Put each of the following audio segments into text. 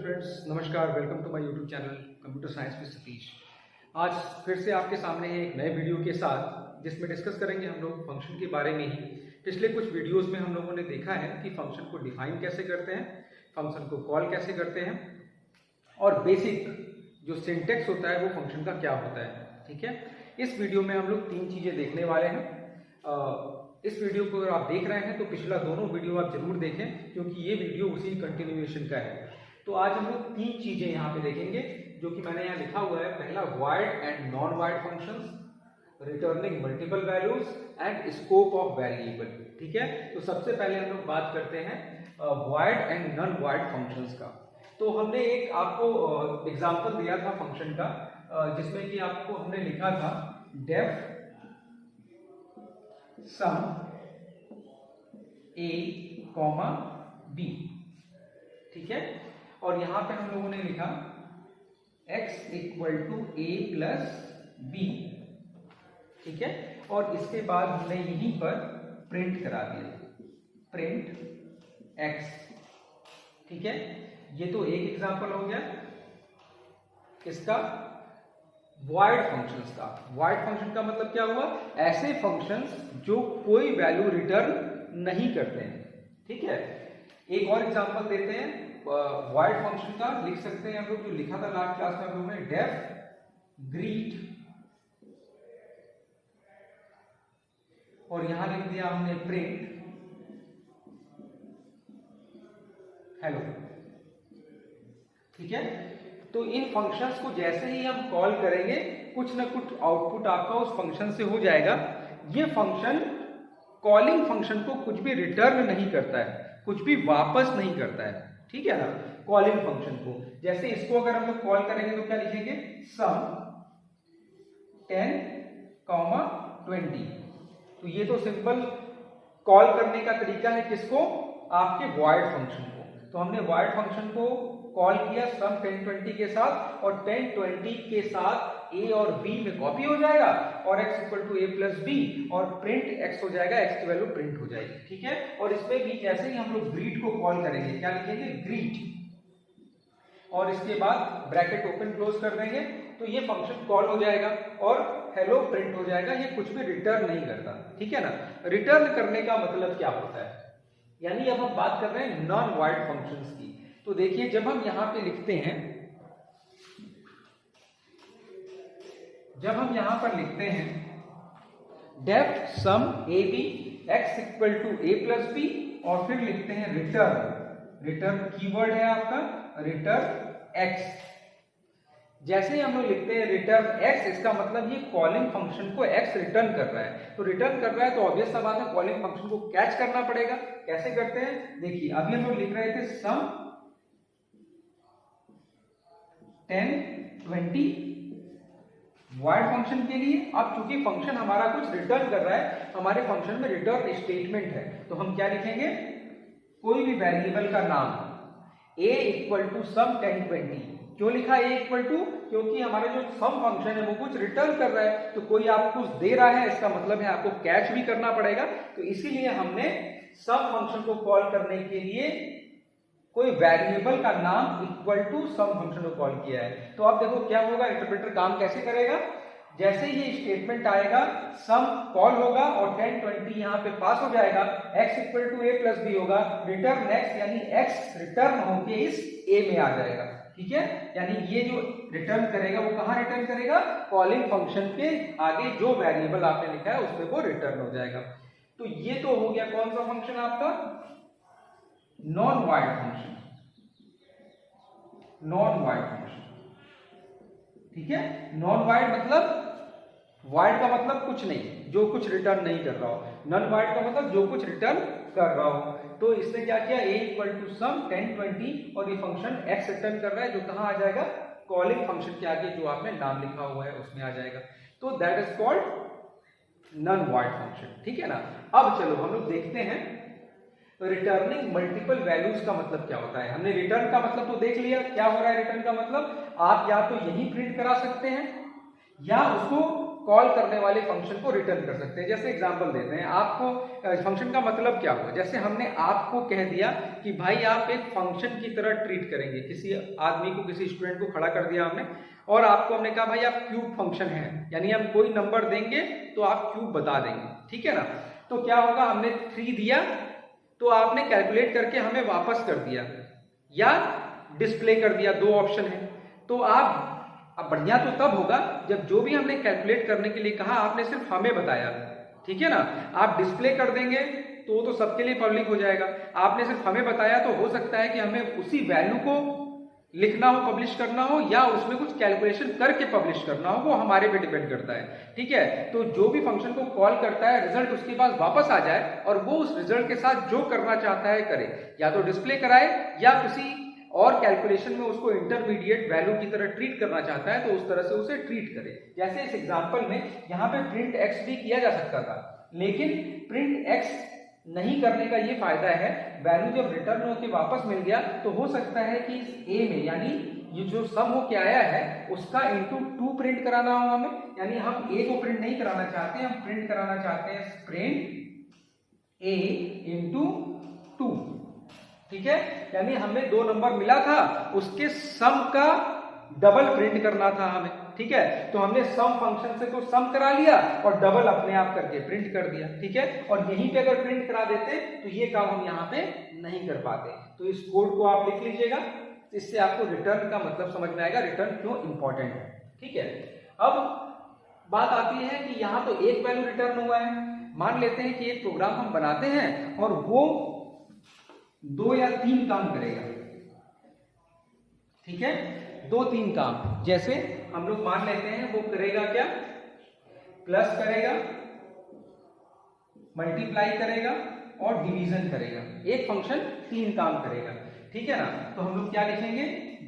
Friends, नमस्कार। Welcome to my YouTube channel computer science with Satish. आज फिर से आपके सामने है एक नए वीडियो के साथ, जिसमें डिस्कस करेंगे हम लोग फंक्शन के बारे में ही। पिछले कुछ वीडियोस में हम लोगों ने देखा है कि फंक्शन को डिफाइन कैसे करते हैं, फंक्शन को कॉल कैसे करते हैं और बेसिक जो सिंटेक्स होता है वो फंक्शन का क्या होता है। ठीक है, इस वीडियो में हम लोग तीन चीज़ें देखने वाले हैं। इस वीडियो को अगर आप देख रहे हैं तो पिछला दोनों वीडियो आप जरूर देखें, क्योंकि ये वीडियो उसी कंटिन्यूएशन का है। तो आज हम लोग तीन चीजें यहाँ पे देखेंगे, जो कि मैंने यहाँ लिखा हुआ है। पहला, void and non void functions, returning multiple values and scope of variable. ठीक है, तो सबसे पहले हम लोग बात करते हैं void and non void functions का। तो हमने एक आपको एग्जांपल दिया था फंक्शन का, जिसमें कि आपको हमने लिखा था डेफ सम a, b। ठीक है, और यहां पे हम लोगों ने लिखा x equal to a plus b। ठीक है, और इसके बाद हमने यहीं पर प्रिंट करा दिया, प्रिंट x। ठीक है, ये तो एक एग्जांपल हो गया इसका वॉइड फंक्शंस का। वॉइड फंक्शन का मतलब क्या हुआ? ऐसे फंक्शंस जो कोई वैल्यू रिटर्न नहीं करते हैं। ठीक है, एक और एग्जांपल देते हैं वॉइड फंक्शन का। लिख सकते हैं हम लोग, जो लिखा था लास्ट क्लास में हम लोगों ने, डेफ ग्रीट, और यहां लिख दिया हमने प्रिंट हेलो। ठीक है, तो इन फंक्शंस को जैसे ही हम कॉल करेंगे, कुछ ना कुछ आउटपुट आपका उस फंक्शन से हो जाएगा। ये फंक्शन कॉलिंग फंक्शन को कुछ भी रिटर्न नहीं करता है, कुछ भी वापस नहीं करता है। ठीक है ना, कॉलिंग फंक्शन को। जैसे इसको अगर हम लोग कॉल करेंगे तो क्या लिखेंगे? सम 10, 20। तो ये तो सिंपल कॉल करने का तरीका है किसको? आपके वॉइड फंक्शन को। तो हमने वॉइड फंक्शन को कॉल किया सम 10, 20 के साथ, और 10, 20 के साथ a और b में कॉपी हो जाएगा, और x equal to a plus b, और प्रिंट x हो जाएगा, x की वैल्यू प्रिंट हो जाएगी। ठीक है, और इसमें भी जैसे ही हम लोग ग्रीट को कॉल करेंगे, क्या लिखेंगे? ग्रीट, और इसके बाद ब्रैकेट ओपन क्लोज कर देंगे, तो ये फंक्शन कॉल हो जाएगा और हेलो प्रिंट हो जाएगा। ये कुछ भी रिटर्न नहीं करता। ठीक है ना, रिटर्न करने का मतलब क्या होता है? यानी अब हम बात कर रहे हैं नॉन वॉइड फंक्शंस की। तो देखिए, जब हम यहां पे लिखते हैं, जब हम यहां पर लिखते हैं def sum a b x equal to a plus b, और फिर लिखते हैं रिटर्न, रिटर्न कीवर्ड है आपका रिटर्न एक्स। जैसे ही हम लोग लिखते हैं रिटर्न एक्स, इसका मतलब ये कॉलिंग फंक्शन को एक्स रिटर्न कर रहा है। तो रिटर्न कर रहा है तो ऑब्वियस सा बात है, कॉलिंग फंक्शन को कैच करना पड़ेगा। कैसे करते हैं? देखिए, अभी हम लोग लिख रहे थे सम 10, 20 वॉइड फंक्शन के लिए। अब चूंकि फंक्शन हमारा कुछ रिटर्न कर रहा है, हमारे फंक्शन में रिटर्न स्टेटमेंट है, तो हम क्या लिखेंगे? कोई भी वेरिएबल का नाम a इक्वल टू सम 10, 20। क्यों लिखा a इक्वल टू? क्योंकि हमारा जो सम फंक्शन है वो कुछ रिटर्न कर रहा है, तो कोई आपको कुछ दे रहा है, इसका मतलब है आपको कैच भी करना पड़ेगा। तो इसीलिए हमने सम फंक्शन को कॉल करने के लिए कोई वेरिएबल का नाम इक्वल टू सम फंक्शन को कॉल किया है। तो अब देखो क्या होगा, इंटरप्रेटर काम कैसे करेगा। जैसे ये स्टेटमेंट आएगा, सम कॉल होगा और 10, 20 यहाँ पे पास हो जाएगा, x equal to a plus b होगा, रिटर्न x, यानी x रिटर्न होके इस a में आ जाएगा। ठीक है, यानी ये जो रिटर्न करेगा वो कहाँ रिटर्न करेगा? कॉलिंग फंक्शन के आगे जो वेरिएबल आपने लिखा है उस पर वो रिटर्न हो जाएगा। तो ये तो हो गया कौन सा फंक्शन आपका? Non void function, non void function. ठीक है, नॉन वॉइड मतलब, वॉइड का मतलब कुछ नहीं, जो कुछ रिटर्न नहीं कर रहा हो। नॉन वॉइड का मतलब जो कुछ रिटर्न कर रहा हो। तो इसने क्या किया? a इक्वल टू सम 10, 20, और ये फंक्शन x रिटर्न कर रहा है, जो कहां आ जाएगा? कॉलिंग फंक्शन के आगे जो आपने नाम लिखा हुआ है उसमें आ जाएगा। तो that is called non void function. ठीक है ना, अब चलो हम लोग देखते हैं रिटर्निंग मल्टीपल वैल्यूज का मतलब क्या होता है। हमने रिटर्न का मतलब तो देख लिया, क्या हो रहा है रिटर्न का मतलब। आप या तो यही प्रिंट करा सकते हैं, या उसको कॉल करने वाले फंक्शन को रिटर्न कर सकते हैं। जैसे एग्जांपल देते हैं आपको, फंक्शन का मतलब क्या हुआ, जैसे हमने आपको कह दिया कि भाई आप एक फंक्शन की तरह ट्रीट करेंगे, किसी आदमी को, किसी स्टूडेंट को खड़ा कर दिया हमने और आपको हमने कहा भाई आप क्यूब फंक्शन है, यानी हम कोई नंबर देंगे तो आप क्यूब बता देंगे, ठीक है ना। तो क्या होगा, हमने 3 दिया तो आपने कैलकुलेट करके हमें वापस कर दिया या डिस्प्ले कर दिया, 2 ऑप्शन है। तो आप, अब बढ़िया तो तब होगा जब जो भी हमने कैलकुलेट करने के लिए कहा आपने सिर्फ हमें बताया, ठीक है ना। आप डिस्प्ले कर देंगे तो सबके लिए पब्लिक हो जाएगा, आपने सिर्फ हमें बताया तो हो सकता है कि हमें उसी वैल्यू को लिखना हो, पब्लिश करना हो या उसमें कुछ कैलकुलेशन करके पब्लिश करना हो, वो हमारे पे डिपेंड करता है, ठीक है। तो जो भी फंक्शन को कॉल करता है रिजल्ट उसके पास वापस आ जाए और वो उस रिजल्ट के साथ जो करना चाहता है करे, या तो डिस्प्ले कराए या किसी और कैलकुलेशन में उसको इंटरमीडिएट वैल्यू की तरह ट्रीट करना चाहता है तो उस तरह से उसे ट्रीट करे। जैसे इस एग्जांपल में यहाँ पे प्रिंट एक्स भी किया जा सकता था, लेकिन प्रिंट एक्स नहीं करने का ये फायदा है, वैल्यू जब रिटर्न होकर वापस मिल गया तो हो सकता है कि इस ए में, यानी ये जो सम होके आया है उसका इंटू 2 प्रिंट कराना हो हमें, यानी हम ए को प्रिंट नहीं कराना चाहते, हम प्रिंट कराना चाहते हैं प्रिंट ए इंटू 2, ठीक है। यानी हमें 2 नंबर मिला था, उसके सम का डबल प्रिंट करना था हमें, ठीक है। तो हमने सम फंक्शन से तो सम करा लिया और डबल अपने आप करके प्रिंट कर दिया, ठीक है। और यहीं पे अगर प्रिंट करा देते तो ये काम हम यहाँ पे नहीं कर पाते। तो इस कोड को आप लिख लीजिएगा, इससे आपको रिटर्न का मतलब समझ में आएगा, रिटर्न क्यों इंपॉर्टेंट है, ठीक है। अब बात आती है कि यहाँ तो एक वैल्यू रिटर्न हुआ है, मान लेते हैं कि एक प्रोग्राम हम बनाते हैं और वो 2 या 3 काम करेगा, ठीक है, 2-3 काम। जैसे हम लोग मान लेते हैं वो करेगा क्या, प्लस करेगा, मल्टीप्लाई करेगा और डिवीजन करेगा। एक फंक्शन 3 काम करेगा, ठीक है ना। तो हम लोग क्या लिखेंगे,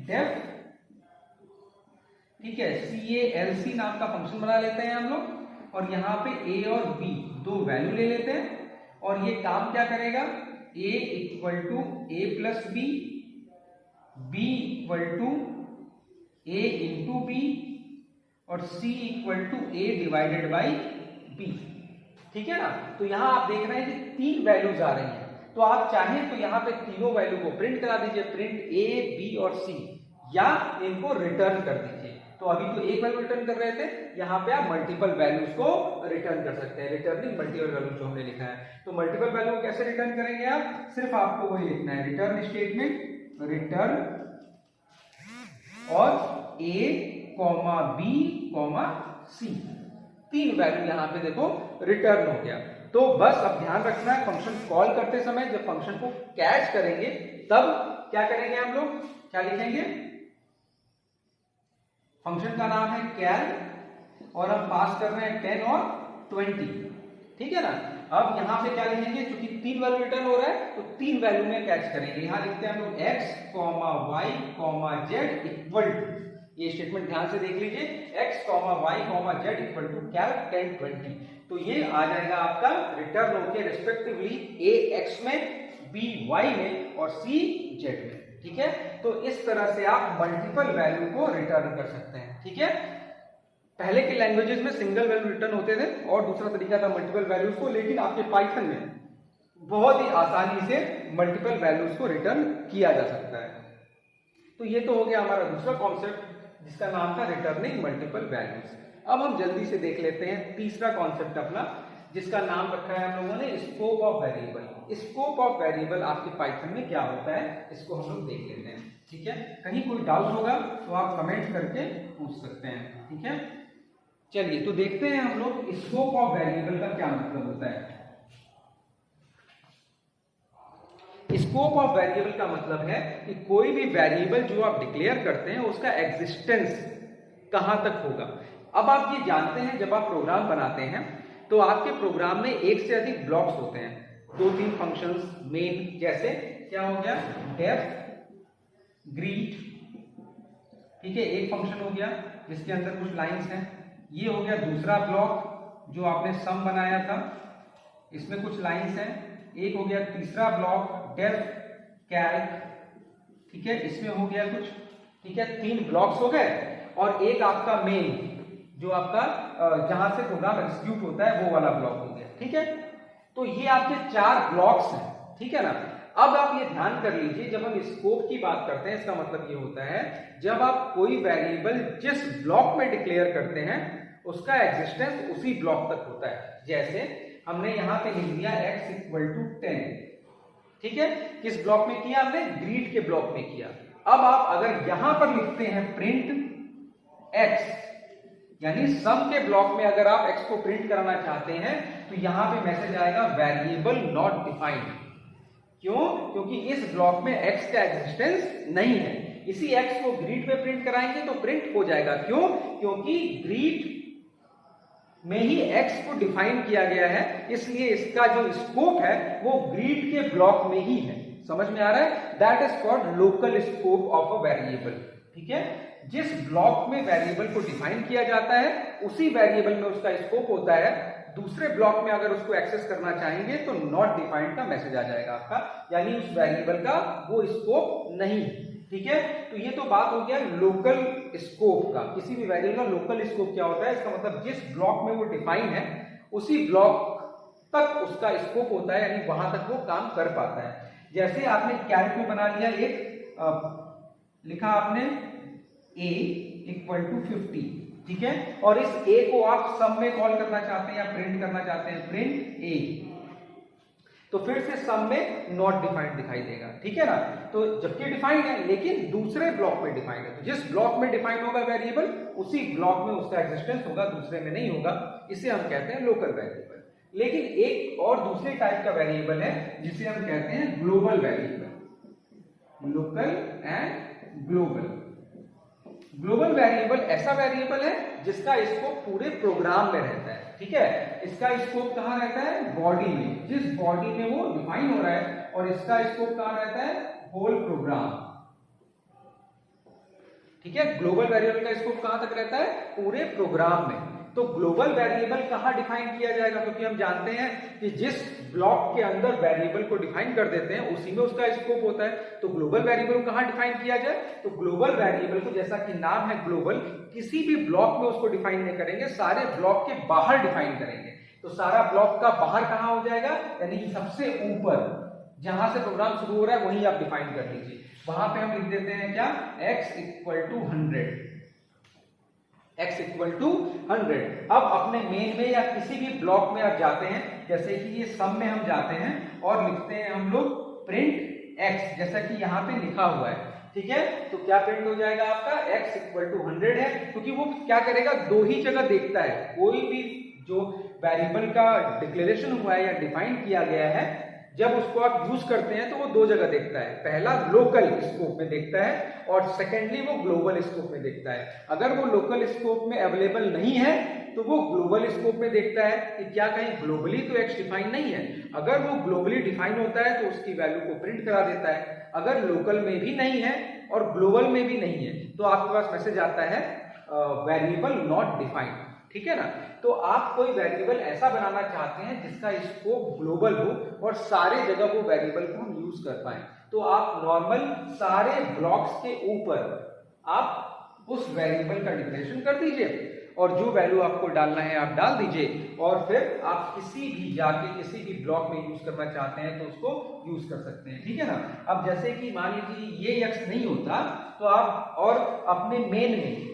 डेफ, ठीक है, CALC नाम का फंक्शन बना लेते हैं हम लोग और यहाँ पे a और b 2 वैल्यू ले लेते हैं और ये काम क्या करेगा, a equal to a plus b, b equal to a into b और c equal to a divided by b, ठीक है ना। तो यहां आप देख रहे हैं कि 3 वैल्यूज आ रही हैं, तो आप चाहें तो यहां पे तीनों वैल्यू को प्रिंट करा दीजिए, प्रिंट a, b और c, या इनको रिटर्न कर दीजिए। तो अभी तो एक वैल्यू रिटर्न कर रहे थे, यहाँ पे आप मल्टीपल वैल्यूज को रिटर्न कर सकते हैं, रिटर्निंग मल्टीपल वैल्यूज जो हमने लिखा है। तो मल्टीपल वैल्यू को कैसे रिटर्न करेंगे आप, सिर्फ आपको वही लिखना है, रिटर्न स्टेटमेंट, रिटर्न और a, b, c, 3 वैल्यू यहाँ पे देखो रिटर्न हो गया। तो बस अब ध्यान रखना है, फंक्शन कॉल करते समय जब फंक्शन को कैच करेंगे तब क्या करेंगे हम लोग, क्या लिखेंगे, फंक्शन का नाम है कैल और हम पास कर रहे हैं 10 और 20, ठीक है ना। अब यहाँ पे क्या लिखेंगे, क्योंकि 3 वैल्यू रिटर्न हो रहा है तो 3 वैल्यू में कैच करेंगे। यहाँ लिखते हैं हम लोग x, y, z equal to, ये स्टेटमेंट ध्यान से देख लीजिए, x, y, z equal to कैल 10, 20। तो ये आ जाएगा आपका रिटर्न होके रिस्पेक्टिवली a x में, b y में और c z में, ठीक है। तो इस तरह से आप मल्टीपल वैल्यू को रिटर्न कर सकते हैं, ठीक है। पहले के लैंग्वेजेस में सिंगल वैल्यू रिटर्न होते थे और दूसरा तरीका था मल्टीपल वैल्यूज को, लेकिन आपके पाइथन में बहुत ही आसानी से मल्टीपल वैल्यूज को रिटर्न किया जा सकता है। तो ये तो हो गया हमारा दूसरा कॉन्सेप्ट जिसका नाम था रिटर्निंग मल्टीपल वैल्यूज। अब हम जल्दी से देख लेते हैं तीसरा कॉन्सेप्ट अपना, जिसका नाम रखा है हम लोगों ने scope of variable. Scope of variable आपके पाइथन में क्या होता है इसको हम लोग देख लेते हैं, ठीक है। कहीं कोई डाउट होगा तो आप कमेंट करके पूछ सकते हैं, ठीक है। चलिए तो देखते हैं हम लोग स्कोप ऑफ वेरिएबल का क्या मतलब होता है। स्कोप ऑफ वेरिएबल का मतलब है कि कोई भी वेरिएबल जो आप डिक्लेयर करते हैं उसका एग्जिस्टेंस कहां तक होगा। अब आप ये जानते हैं जब आप प्रोग्राम बनाते हैं तो आपके प्रोग्राम में एक से अधिक ब्लॉक्स होते हैं, 2-3 फंक्शंस मेन, जैसे क्या हो गया, डेफ, ग्रीट, ठीक है, एक फंक्शन हो गया जिसके अंदर कुछ लाइंस हैं। ये हो गया दूसरा ब्लॉक जो आपने सम बनाया था, इसमें कुछ लाइंस हैं। एक हो गया तीसरा ब्लॉक डेफ कैल्क, ठीक है, इसमें हो गया कुछ, ठीक है, 3 ब्लॉक्स हो गए। और एक आपका मेन जो आपका जहां से प्रोग्राम एग्जीक्यूट होता है वो वाला ब्लॉक हो गया। ठीक है, तो ये आपके 4 ब्लॉक्स हैं। ठीक है ना। अब आप ये ध्यान कर लीजिए, जब हम स्कोप की बात करते हैं इसका मतलब ये होता है जब आप कोई वेरिएबल जिस ब्लॉक में डिक्लेयर करते हैं उसका एग्जिस्टेंस उसी ब्लॉक तक होता है। जैसे हमने यहां पे लिख दिया x इक्वल टू 10। ठीक है, किस ब्लॉक में किया हमने? ग्रीट के ब्लॉक में किया। अब आप अगर यहां पर लिखते हैं प्रिंट x, यानी सम के ब्लॉक में अगर आप x को प्रिंट कराना चाहते हैं तो यहां पे मैसेज आएगा वेरिएबल नॉट डिफाइंड। क्यों? क्योंकि इस ब्लॉक में x का एग्जिस्टेंस नहीं है। इसी x को ग्रीट में प्रिंट कराएंगे तो प्रिंट हो जाएगा। क्यों? क्योंकि ग्रीट में ही x को डिफाइन किया गया है, इसलिए इसका जो स्कोप है वो ग्रीट के ब्लॉक में ही है। समझ में आ रहा है? That is called local scope of a variable. ठीक है, जिस ब्लॉक में वेरिएबल को डिफाइन किया जाता है उसी वेरिएबल में उसका स्कोप होता है। दूसरे ब्लॉक में अगर उसको एक्सेस करना चाहेंगे तो नॉट डिफाइंड का मैसेज आ जाएगा आपका, यानी उस वेरिएबल का वो स्कोप नहीं। ठीक है, तो ये तो बात हो गया लोकल स्कोप का। किसी भी वेरिएबल का लोकल स्कोप क्या होता है? इसका मतलब जिस ब्लॉक में वो डिफाइन है उसी ब्लॉक तक उसका स्कोप होता है, यानी वहां तक वो काम कर पाता है। जैसे आपने कैल्क में बना लिया लिखा आपने a इक्वल टू 50। ठीक है, और इस a को आप सम में कॉल करना चाहते हैं या प्रिंट करना चाहते हैं, प्रिंट a, तो फिर से सम में नॉट डिफाइंड दिखाई देगा। ठीक है ना। तो जबकि डिफाइंड है लेकिन दूसरे ब्लॉक में डिफाइंड है, तो जिस ब्लॉक में डिफाइंड होगा वेरिएबल उसी ब्लॉक में उसका एग्जिस्टेंस होगा, दूसरे में नहीं होगा। इसे हम कहते हैं लोकल वेरिएबल। लेकिन एक और दूसरे टाइप का वेरिएबल है जिसे हम कहते हैं global variable. Local and global. Global variable ऐसा वेरिएबल है जिसका स्कोप पूरे प्रोग्राम में रहता है। ठीक है, इसका स्कोप कहां रहता है? बॉडी में, जिस बॉडी में वो डिफाइन हो रहा है, और इसका स्कोप कहां रहता है? Whole program. ठीक है, ग्लोबल वेरिएबल का स्कोप कहां तक रहता है? पूरे प्रोग्राम में। तो ग्लोबल वेरिएबल कहां डिफाइन किया जाएगा? क्योंकि हम जानते हैं कि जिस ब्लॉक के अंदर वेरिएबल को डिफाइन कर देते हैं उसी में उसका स्कोप होता है। तो ग्लोबल वेरिएबल को कहां डिफाइन किया जाए? तो ग्लोबल वेरिएबल को, जैसा कि नाम है ग्लोबल, किसी भी ब्लॉक में उसको डिफाइन नहीं करेंगे, सारे ब्लॉक के बाहर डिफाइन करेंगे। तो सारा ब्लॉक का बाहर कहां हो जाएगा? यानी कि सबसे ऊपर जहां से प्रोग्राम शुरू हो रहा है वही आप डिफाइन कर लीजिए। वहां पे हम लिख देते हैं क्या? x equal to 100। x equal to 100। अब अपने मेन में या किसी भी ब्लॉक में आप जाते हैं, जैसे कि ये सम में हम जाते हैं और लिखते हैं हम लोग प्रिंट x, जैसा कि यहाँ पे लिखा हुआ है। ठीक है, तो क्या प्रिंट हो जाएगा आपका? x इक्वल टू 100 है, क्योंकि वो क्या करेगा? दो ही जगह देखता है। कोई भी जो वेरिएबल का डिक्लेरेशन हुआ है या डिफाइन किया गया है, जब उसको आप यूज करते हैं तो वो दो जगह देखता है। पहला लोकल स्कोप में देखता है और सेकेंडली वो ग्लोबल स्कोप में देखता है। अगर वो लोकल स्कोप में अवेलेबल नहीं है तो वो ग्लोबल स्कोप में देखता है कि क्या कहीं ग्लोबली तो एक्स डिफाइन नहीं है। अगर वो ग्लोबली डिफाइन होता है तो उसकी वैल्यू को प्रिंट करा देता है। अगर लोकल में भी नहीं है और ग्लोबल में भी नहीं है तो आपके पास मैसेज आता है वेरिएबल नॉट डिफाइंड। ठीक है ना। तो आप कोई वेरिएबल ऐसा बनाना चाहते हैं जिसका स्कोप ग्लोबल हो और सारे जगह वो वेरिएबल को हम यूज कर पाए, तो आप नॉर्मल सारे ब्लॉक्स के ऊपर आप उस वेरिएबल का डिक्लेरेशन कर दीजिए और जो वैल्यू आपको डालना है आप डाल दीजिए, और फिर आप किसी भी जाके किसी भी ब्लॉक में यूज करना चाहते हैं तो उसको यूज कर सकते हैं। ठीक है ना। अब जैसे कि मान लीजिए ये एक्स नहीं होता तो आप और अपने मेन में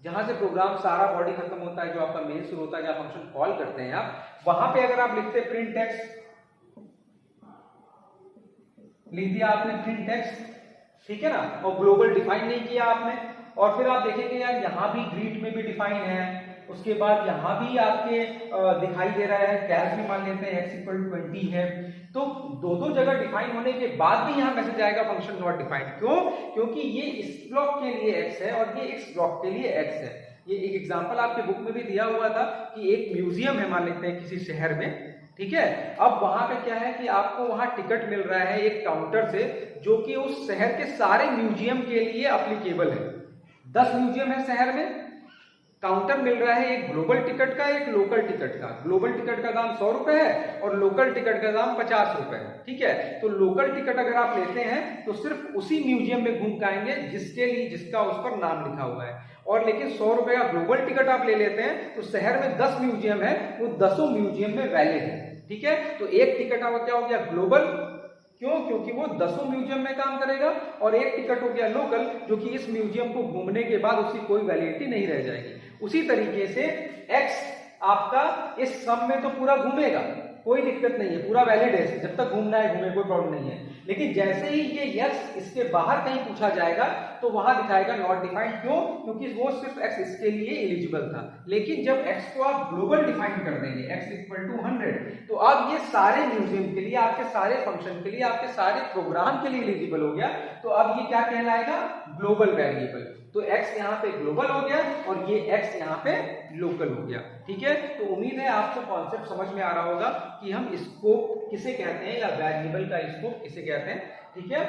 जहां से प्रोग्राम सारा बॉडी खत्म होता है, जो आपका मेन शुरू होता है, जहां फंक्शन कॉल करते हैं आप, वहां पे अगर आप लिखते प्रिंट एक्स, लिख दिया आपने प्रिंट एक्स, ठीक है ना, और ग्लोबल डिफाइन नहीं किया आपने, और फिर आप देखेंगे यार यहां भी ग्रीट में भी डिफाइन है, उसके बाद यहां भी आपके दिखाई दे रहा है कैश में मान लेते हैं x इक्वल टू 20 है, तो दो जगह डिफाइन होने के बाद भी यहां मैसेज आएगा फंक्शन नॉट डिफाइंड। क्यों? क्योंकि ये इस ब्लॉक के लिए x है और ये इस ब्लॉक के लिए x है। ये एक एग्जांपल आपके बुक में भी दिया हुआ था कि एक म्यूजियम है मान लेते हैं किसी शहर में, ठीक है। अब वहां पे क्या है कि आपको वहां टिकट मिल रहा है एक काउंटर से, जो कि उस शहर के सारे म्यूजियम के लिए एप्लीकेबल है। 10 म्यूजियम है शहर में, काउंटर मिल रहा है एक ग्लोबल टिकट का एक लोकल टिकट का। ग्लोबल टिकट का दाम 100 रुपए है और लोकल टिकट का दाम 50 रुपए है, ठीक है। तो लोकल टिकट अगर आप लेते हैं तो सिर्फ उसी म्यूजियम में घूम के आएंगे जिसके लिए जिसका उस पर नाम लिखा हुआ है, और लेकिन 100 रुपए का ग्लोबल टिकट आप ले लेते हैं तो शहर में 10 म्यूजियम है, वो 10 म्यूजियम में वैलिड है। ठीक है, तो एक टिकट आपका क्या हो गया ग्लोबल, क्यों? क्योंकि वो 10 म्यूजियम में काम करेगा, और एक टिकट हो गया लोकल, जो कि इस म्यूजियम को घूमने के बाद उसकी कोई वैलिडिटी नहीं रह जाएगी। उसी तरीके से एक्स आपका इस सम में तो पूरा घूमेगा, कोई दिक्कत नहीं है, पूरा वैलिड है, जब तक घूमना है घूमे, कोई प्रॉब्लम नहीं है। लेकिन जैसे ही ये यस इसके बाहर कहीं पूछा जाएगा तो वहां दिखाएगा नॉट डिफाइंड, क्यों? क्योंकि वो सिर्फ एक्स इसके लिए एलिजिबल था। लेकिन जब एक्स को आप ग्लोबल डिफाइन कर देंगे x इक्वल टू 100, तो अब ये सारे म्यूजियम के लिए, आपके सारे फंक्शन के लिए, आपके सारे प्रोग्राम के लिए एलिजिबल हो गया। तो अब ये क्या कहलाएगा ग्लोबल वेरिएबल। तो x यहाँ पे ग्लोबल हो गया और ये x यहाँ पे लोकल हो गया। ठीक है, तो उम्मीद है आपको कॉन्सेप्ट समझ में आ रहा होगा कि हम स्कोप किसे कहते हैं या वेरिएबल का स्कोप किसे कहते हैं। ठीक है,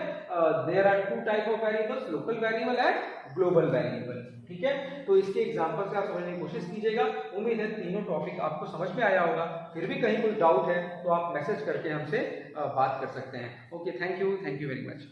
there are two type of variables, local variable and global variable. ठीक है, तो इसके एग्जांपल से आप समझने की कोशिश कीजिएगा। उम्मीद है तीनों टॉपिक आपको समझ में आया होगा। फिर भी कहीं कोई डाउट है तो आप मैसेज करके हमसे बात कर सकते हैं। Okay, thank you very much.